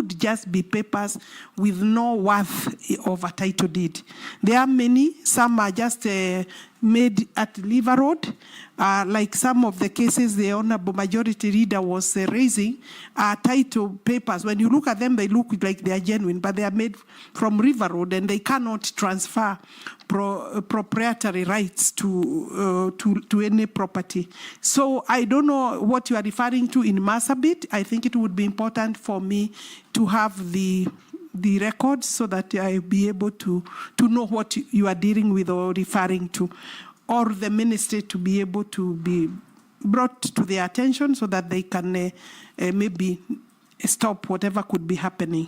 could just be papers with no worth of a title deed. There are many, some are just made at Liver Road, like some of the cases the Honorable Majority Leader was raising, title papers. When you look at them, they look like they are genuine, but they are made from River Road and they cannot transfer proprietary rights to any property. So I don't know what you are referring to in Marsabit. I think it would be important for me to have the records so that I'll be able to know what you are dealing with or referring to, or the ministry to be able to be brought to their attention so that they can maybe stop whatever could be happening.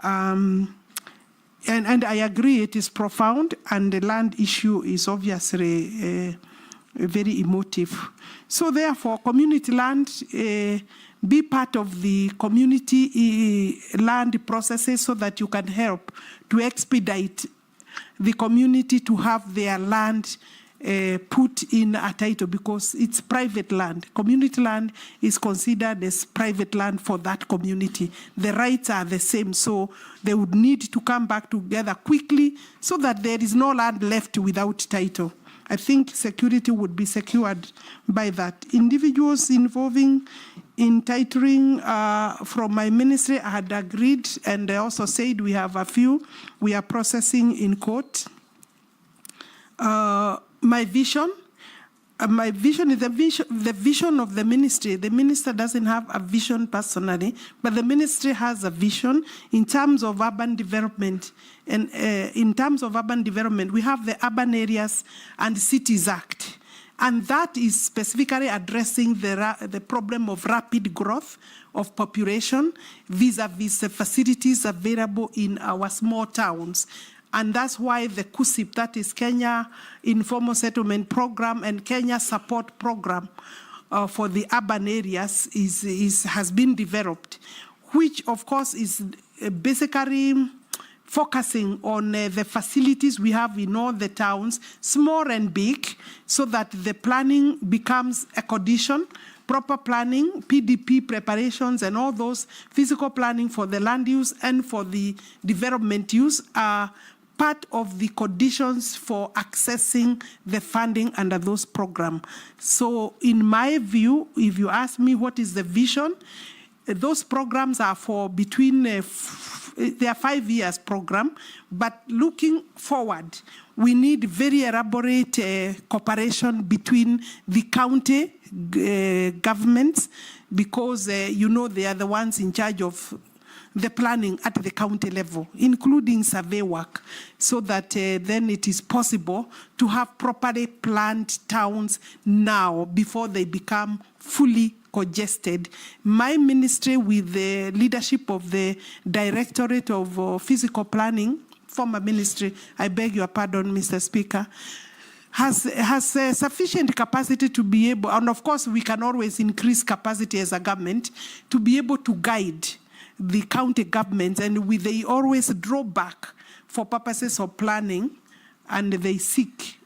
And I agree, it is profound, and the land issue is obviously very emotive. So therefore, community land, be part of the community land processes so that you can help to expedite the community to have their land put in a title, because it's private land. Community land is considered as private land for that community. The rights are the same, so they would need to come back together quickly so that there is no land left without title. I think security would be secured by that. Individuals involving in titling from my ministry, I had agreed, and I also said we have a few we are processing in court. My vision is the vision of the ministry. The minister doesn't have a vision personally, but the ministry has a vision in terms of urban development. And in terms of urban development, we have the Urban Areas and Cities Act. And that is specifically addressing the problem of rapid growth of population vis-a-vis the facilities available in our small towns. And that's why the KUSIP, that is Kenya Informal Settlement Program, and Kenya Support Program for the urban areas has been developed, which of course is basically focusing on the facilities we have in all the towns, small and big, so that the planning becomes a condition, proper planning, PDP preparations, and all those physical planning for the land use and for the development use are part of the conditions for accessing the funding under those programs. So in my view, if you ask me what is the vision, those programs are for between, they are 5 years program, but looking forward, we need very elaborate cooperation between the county governments, because you know they are the ones in charge of the planning at the county level, including survey work, so that then it is possible to have properly planned towns now before they become fully congested. My ministry, with the leadership of the Directorate of Physical Planning, former ministry, I beg your pardon, Mr. Speaker, has sufficient capacity to be able, and of course we can always increase capacity as a government, to be able to guide the county governments, and they always draw back for purposes of planning, and they seek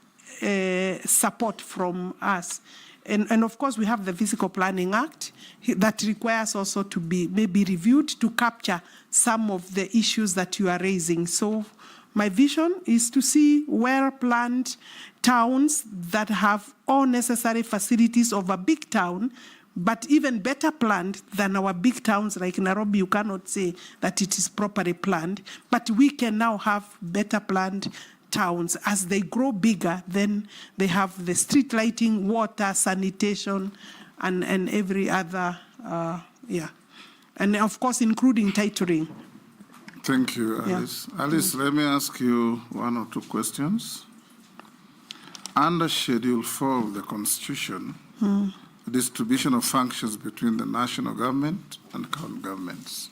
support from us. And of course, we have the Physical Planning Act that requires also to be maybe reviewed to capture some of the issues that you are raising. So my vision is to see well-planned towns that have all necessary facilities of a big town, but even better planned than our big towns like Nairobi. You cannot say that it is properly planned, but we can now have better planned towns. As they grow bigger, then they have the street lighting, water, sanitation, and every other, and of course, including titling. Thank you, Alice. Yeah. Alice, let me ask you one or two questions. Under Schedule 4 of the Constitution, distribution of functions between the national government and county governments,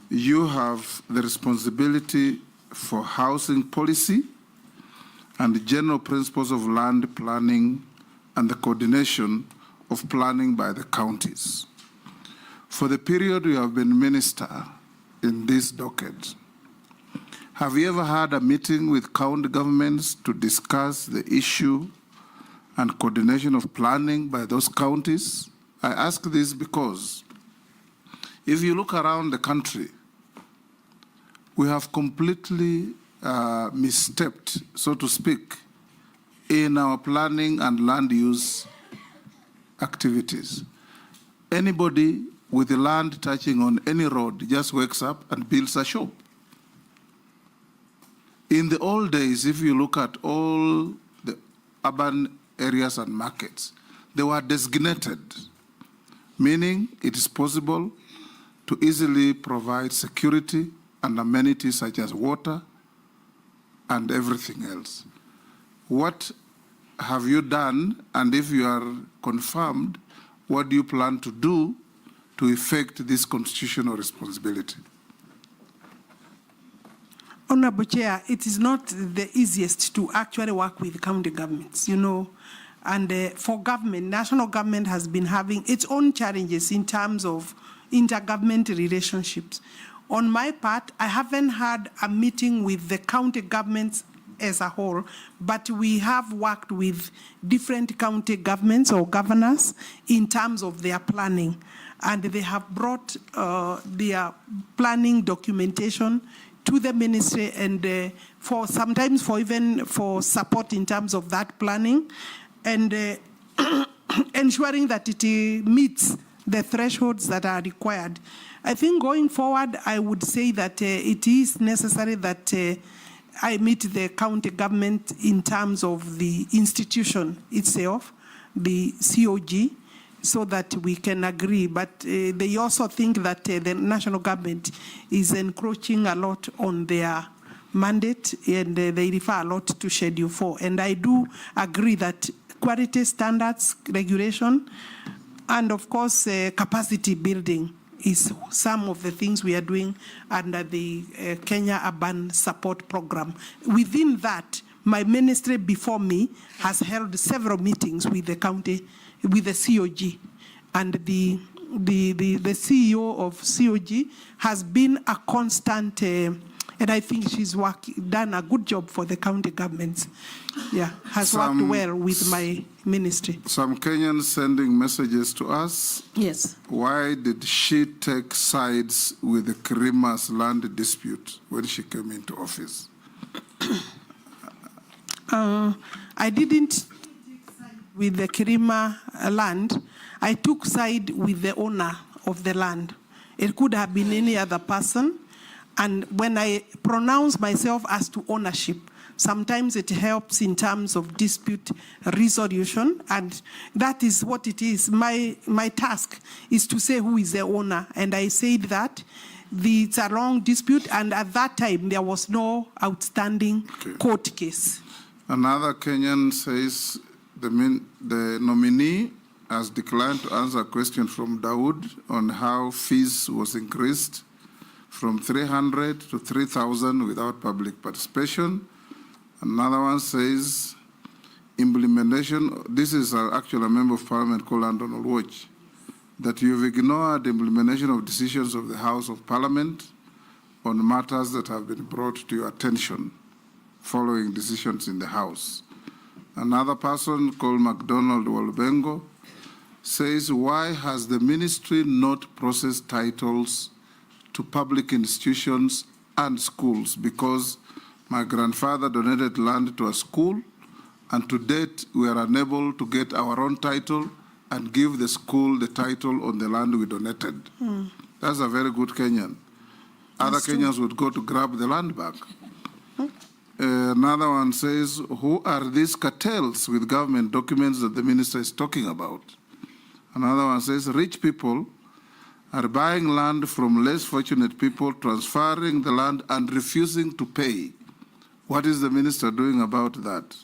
you have the responsibility for housing policy and the general principles of land planning and the coordination of planning by the counties. For the period you have been minister in this docket, have you ever had a meeting with county governments to discuss the issue and coordination of planning by those counties? I ask this because If you look around the country, we have completely misstepped, so to speak, in our planning and land use activities. Anybody with the land touching on any road just wakes up and builds a shop. In the old days, if you look at all the urban areas and markets, they were designated, meaning it is possible to easily provide security and amenities such as water and everything else. What have you done, and if you are confirmed, what do you plan to do to effect this constitutional responsibility? Honorable Chair, it is not the easiest to actually work with county governments, you know, and for government, national government has been having its own challenges in terms of intergovernmental relationships. On my part, I haven't had a meeting with the county governments as a whole, but we have worked with different county governments or governors in terms of their planning, and they have brought their planning documentation to the ministry, and for sometimes for even for support in terms of that planning, and ensuring that it meets the thresholds that are required. I think going forward, I would say that it is necessary that I meet the county government in terms of the institution itself, the COG, so that we can agree. But they also think that the national government is encroaching a lot on their mandate, and they refer a lot to Schedule 4. And I do agree that quality standards, regulation, and of course capacity building is some of the things we are doing under the Kenya Urban Support Program. Within that, my ministry before me has held several meetings with the county, with the COG, and the CEO of COG has been a constant, and I think she's done a good job for the county governments. Yeah, has worked well with my ministry. Some Kenyans sending messages to us. Yes. Why did she take sides with the Kirima's land dispute when she came into office? I didn't take side with the Kirima land. I took side with the owner of the land. It could have been any other person. And when I pronounce myself as to ownership, sometimes it helps in terms of dispute resolution, and that is what it is. My task is to say who is the owner, and I said that it's a long dispute, and at that time there was no outstanding court case. Another Kenyan says the nominee has declined to answer a question from Dawood on how fees was increased from 300 to 3,000 without public participation. Another one says implementation, this is actually a member of parliament called Andon Watch, that you've ignored the implementation of decisions of the House of Parliament on matters that have been brought to your attention following decisions in the House. Another person called McDonald Walbengo says, why has the ministry not processed titles to public institutions and schools? Because my grandfather donated land to a school, and to date we are unable to get our own title and give the school the title on the land we donated. That's a very good Kenyan. Other Kenyans would go to grab the land back. Another one says, who are these cartels with government documents that the minister is talking about? Another one says, rich people are buying land from less fortunate people, transferring the land and refusing to pay. What is the minister doing about that?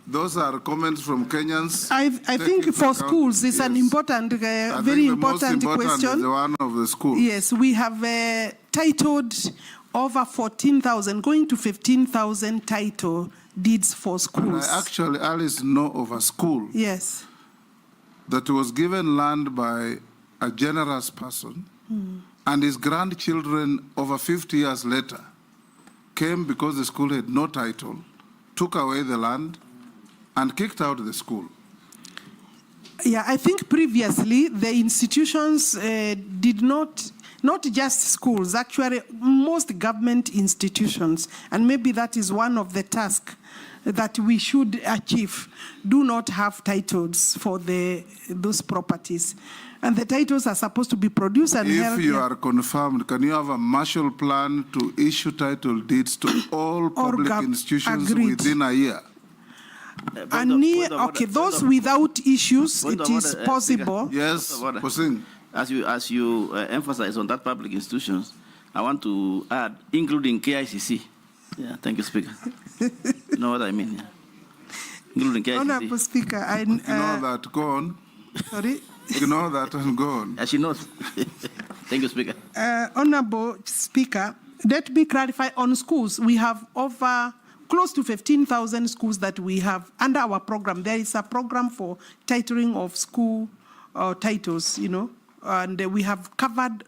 Those are comments from Kenyans. I think for schools, it's an important, very important question. Is the one of the schools. Yes, we have titled over 14,000, going to 15,000 title deeds for schools. I actually, Alice, know of a school. Yes. That was given land by a generous person, and his grandchildren over 50 years later came because the school had no title, took away the land, and kicked out the school. Yeah, I think previously the institutions did not just schools, actually most government institutions, and maybe that is one of the tasks that we should achieve, do not have titles for those properties. And the titles are supposed to be produced and held. If you are confirmed, can you have a marshal plan to issue title deeds to all public institutions agreed. within a year? Okay, those without issues, it is possible. Yes, Hossein. As you emphasize on that public institutions, I want to add, including KICC. Yeah, thank you, Speaker. You know what I mean? Yeah. Including KICC. Honorable Speaker, I know that. Go on. Sorry. Ignore that and go on. As she knows. Thank you, Speaker. Honorable Speaker, let me clarify on schools. We have over close to 15,000 schools that we have under our program. There is a program for titling of school titles, you know, and we have covered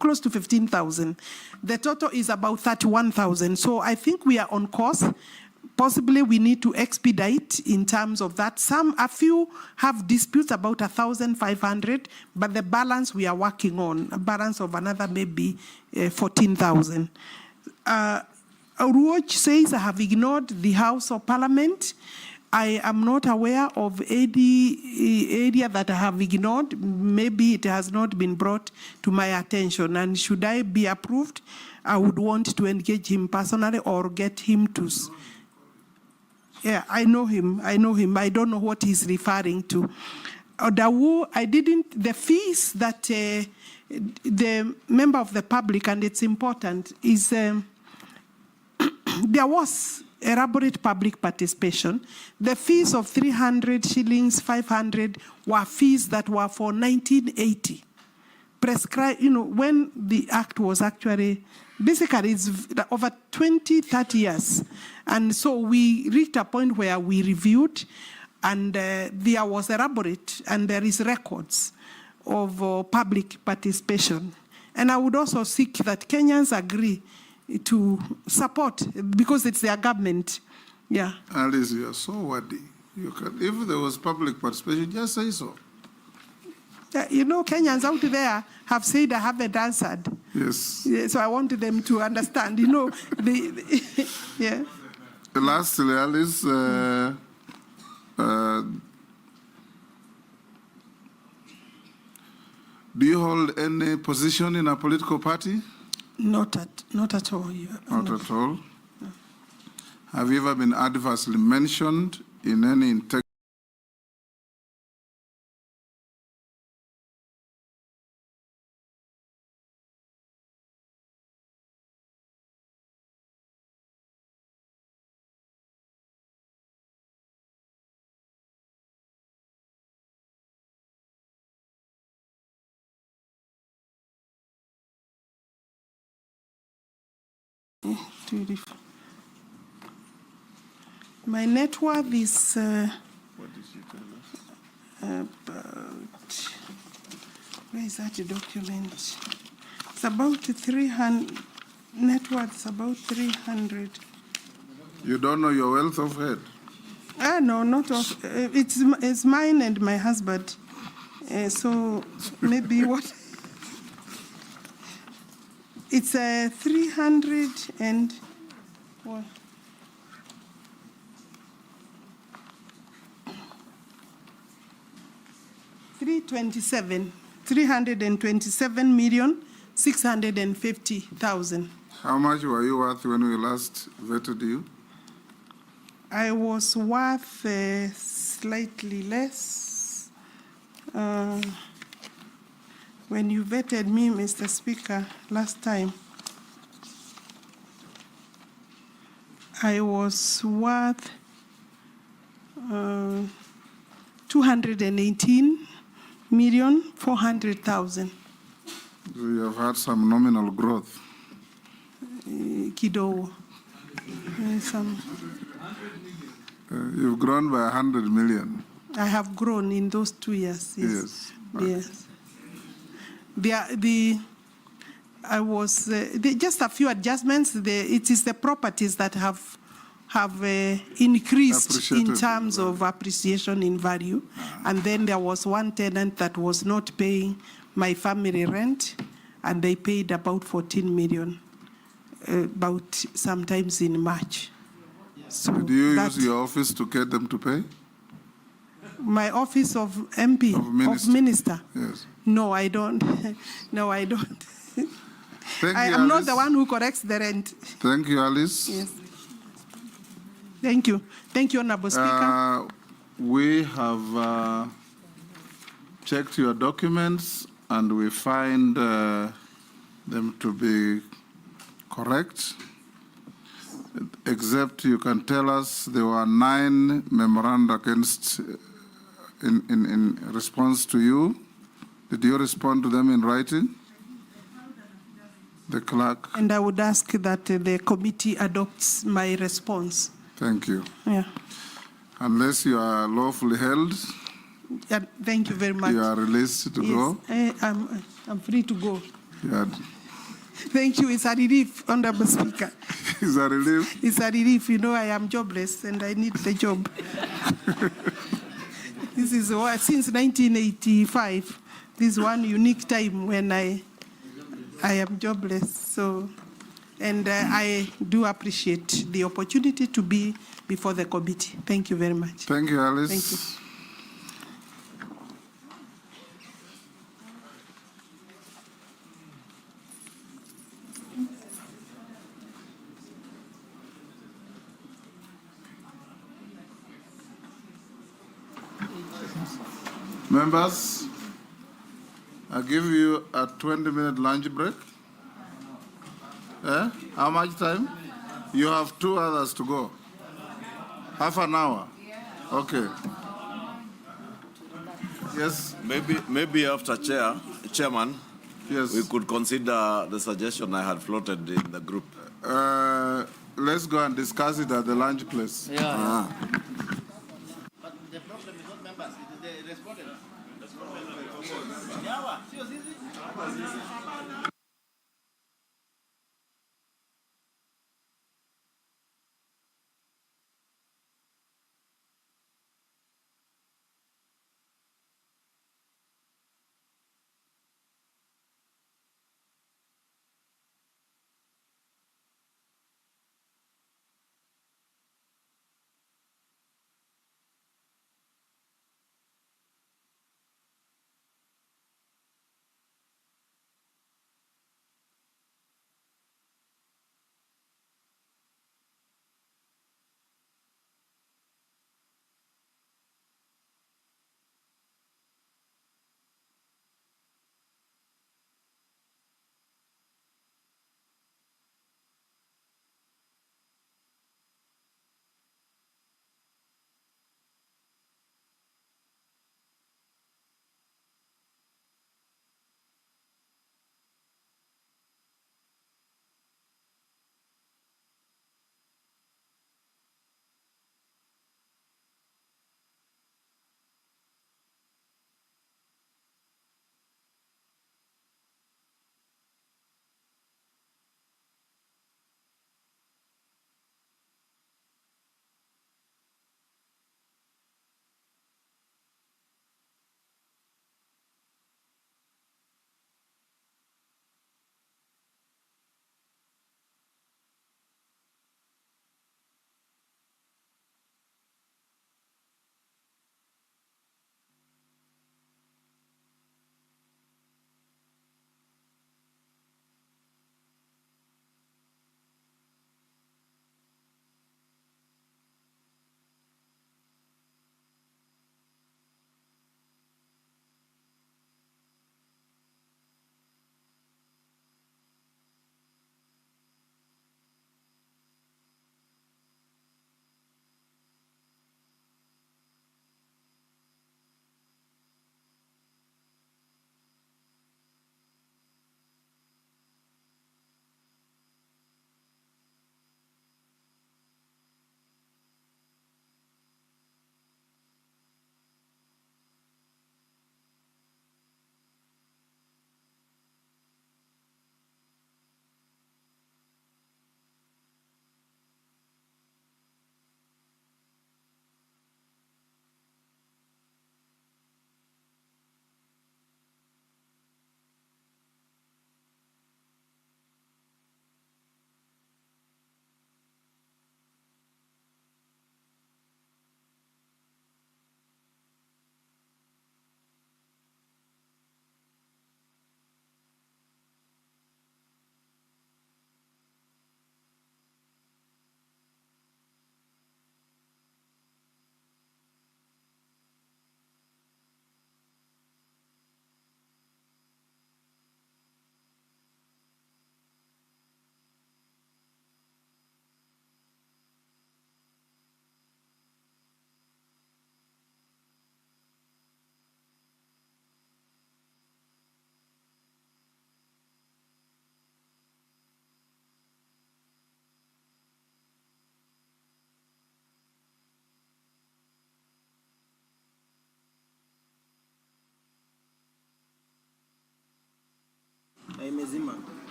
close to 15,000. The total is about 31,000. So I think we are on course. Possibly we need to expedite in terms of that. A few have disputes about 1,500, but the balance we are working on, a balance of another maybe 14,000. Ruoch says I have ignored the House of Parliament. I am not aware of any area that I have ignored. Maybe it has not been brought to my attention. And should I be approved, I would want to engage him personally or get him to. Yeah, I know him. I don't know what he's referring to. Odawu, the fees that the member of the public, and it's important, is there was elaborate public participation. The fees of 300 shillings, 500 were fees that were for 1980. Prescribed, you know, when the act was actually, basically it's over 20, 30 years. And so we reached a point where we reviewed, and there was elaborate, and there is records of public participation. And I would also seek that Kenyans agree to support, because it's their government. Yeah. Alice, you are so wordy. You can, if there was public participation, just say so. You know, Kenyans out there have said I haven't answered. Yes. Yeah, so I want them to understand, you know. Yeah. Lastly, Alice, do you hold any position in a political party? Not at all. Not at all. No. Have you ever been adversely mentioned in any integrity? My net worth is what did you tell us? About, where is that document? It's about 300, net worth is about 300. You don't know your wealth of head? No, not of, it's mine and my husband. So maybe what? It's 300 and what? 327,650,000. How much were you worth when we last vetted you? I was worth slightly less. When you vetted me, Mr. Speaker, last time, I was worth 218,400,000. So you have had some nominal growth. Kidogo. You've grown by 100 million. I have grown in those 2 years. Yes. Yes. I was just a few adjustments. It is the properties that have have increased in Appreciated terms of appreciation in value. And then there was one tenant that was not paying my family rent, and they paid about 14 million, about sometimes in March. So Did you that, use your office to get them to pay? my office of MP, Of minister? Yes. No, I don't. No, I don't. Thank I you, am not Alice. the one who corrects the rent. Thank you, Alice. Yes. Thank you. Thank you, Honorable Speaker. We have checked your documents and we find them to be correct, except you can tell us there were 9 memoranda against in response to you. Did you respond to them in writing? The clerk. And I would ask that the committee adopts my response. Thank you. Yeah. Unless you are lawfully held, Yeah, thank you very much. you are released to go. I'm free to go. Yeah. Thank you. It's a relief, Honorable Speaker. Is that a relief? It's a relief. You know, I am jobless and I need the job. This is since 1985. This is one unique time when I am jobless. So, and I do appreciate the opportunity to be before the committee. Thank you very much. Thank you, Alice. Thank you. Members, I give you a 20-minute lunch break. How much time? You have 2 others to go. Half an hour. Okay. Yes. Maybe after chairman, Yes. we could consider the suggestion I had floated in the group. Let's go and discuss it at the lunch place. But the problem is not members, it is the respondents.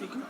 Speaker.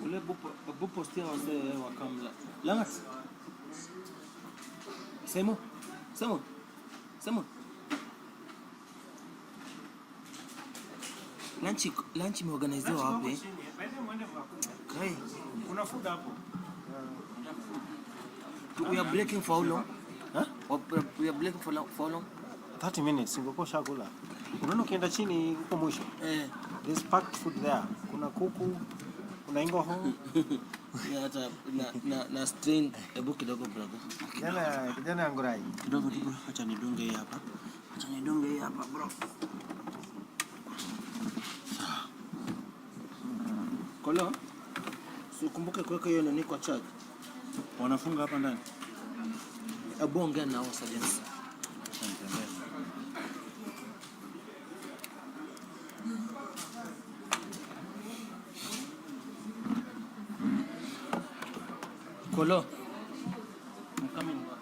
Ule bupo postia wazee wakamla. Langat. Semo. Lunch imeorganiziwa wapi? Kai. Kuna food hapo. We are breaking for how long? Huh? We are breaking for how long? 30 minutes, ingekuwa shakula. Unaona ukienda chini huko mwisho. There's packed food there. Kuna kuku, kuna ingoho. Hata na strain ebu kidogo brother. Kijana angurai. Kidogo tu bro, acha nidunge hii hapa. Bro. Kolo. Usikumbuke kuweka hiyo nani kwa charge. Wanafunga hapa ndani. Ebu ongea nao sergeant. Kolo. I'm coming back.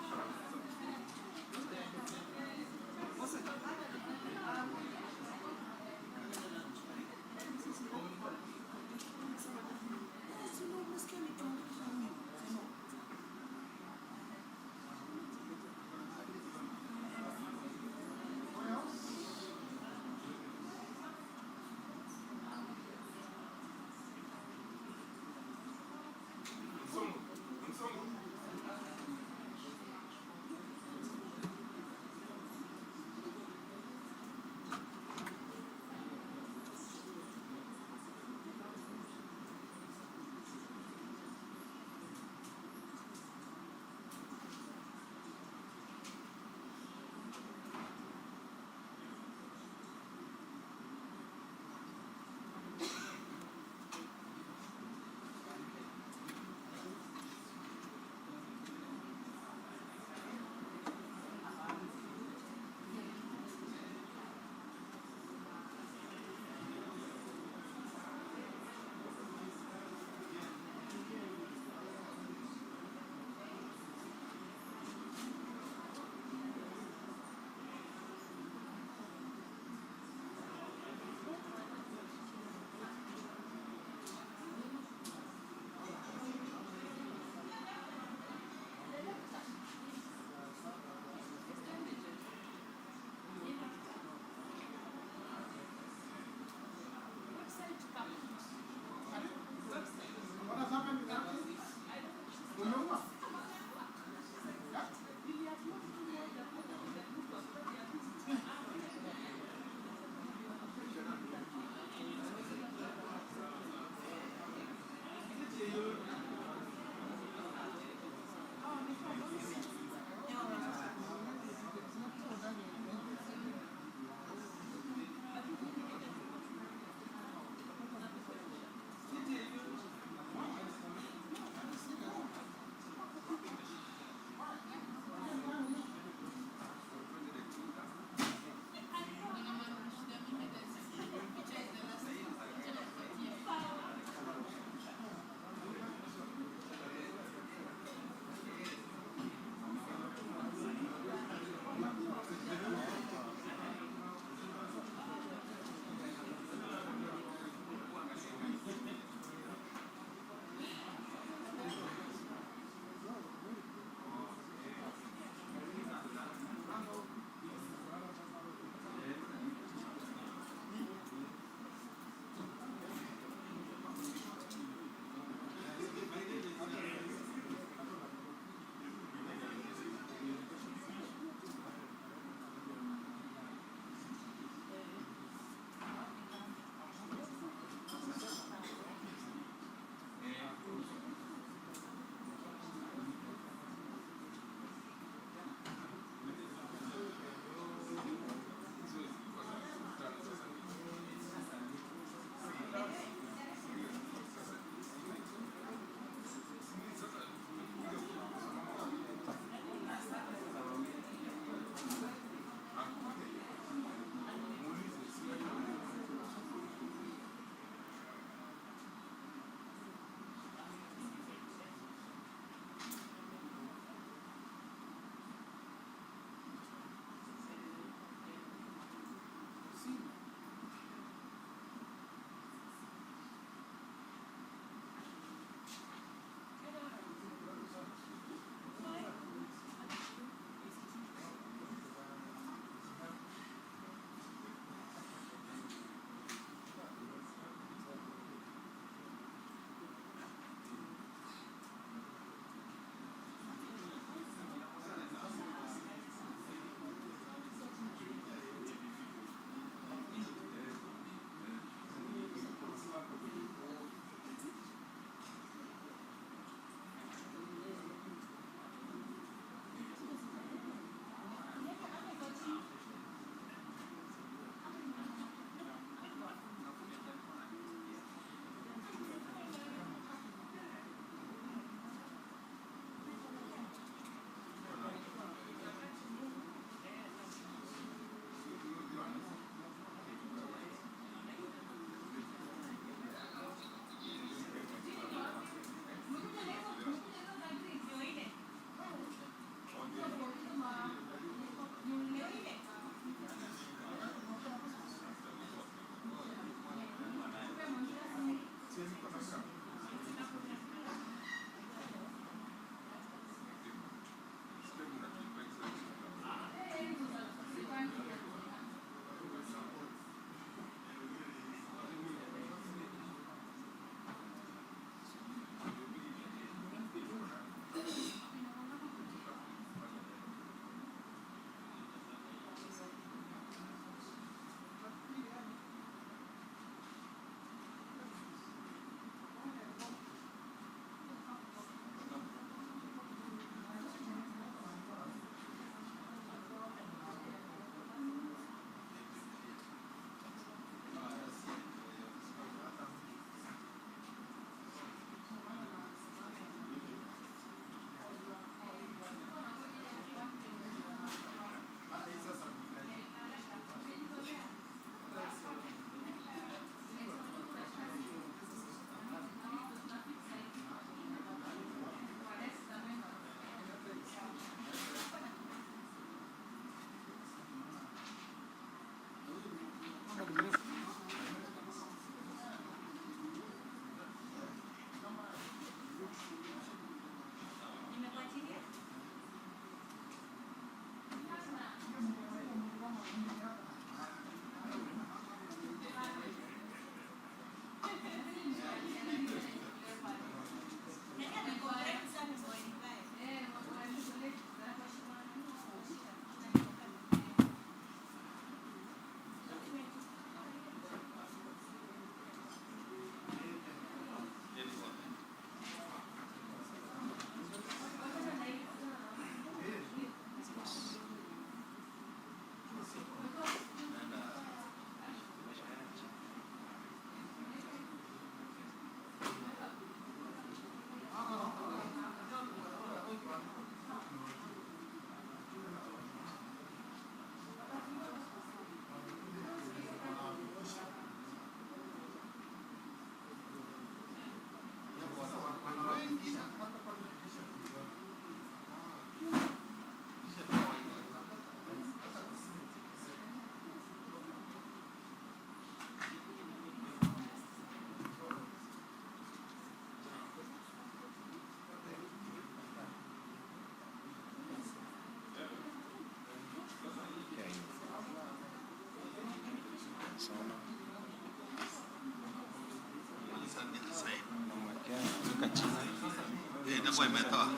yangu imetoa.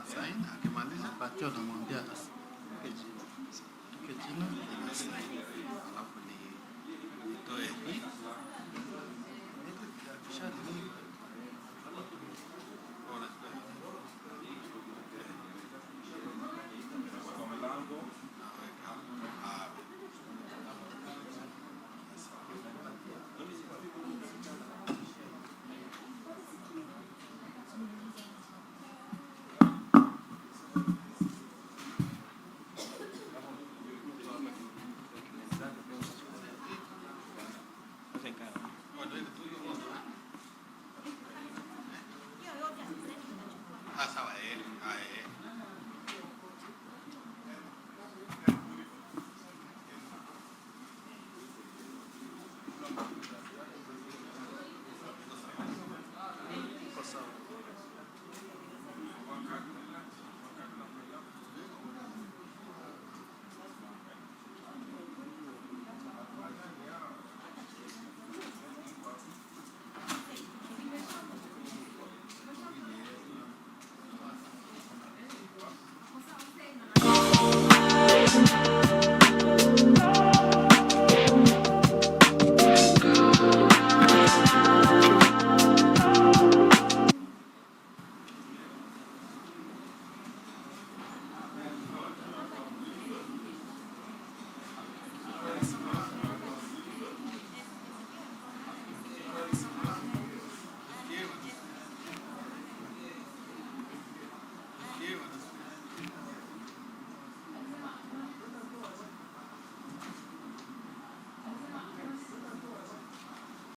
Sasa akimaliza patio namwambia tuke jina alafu nitoe hii. Sawa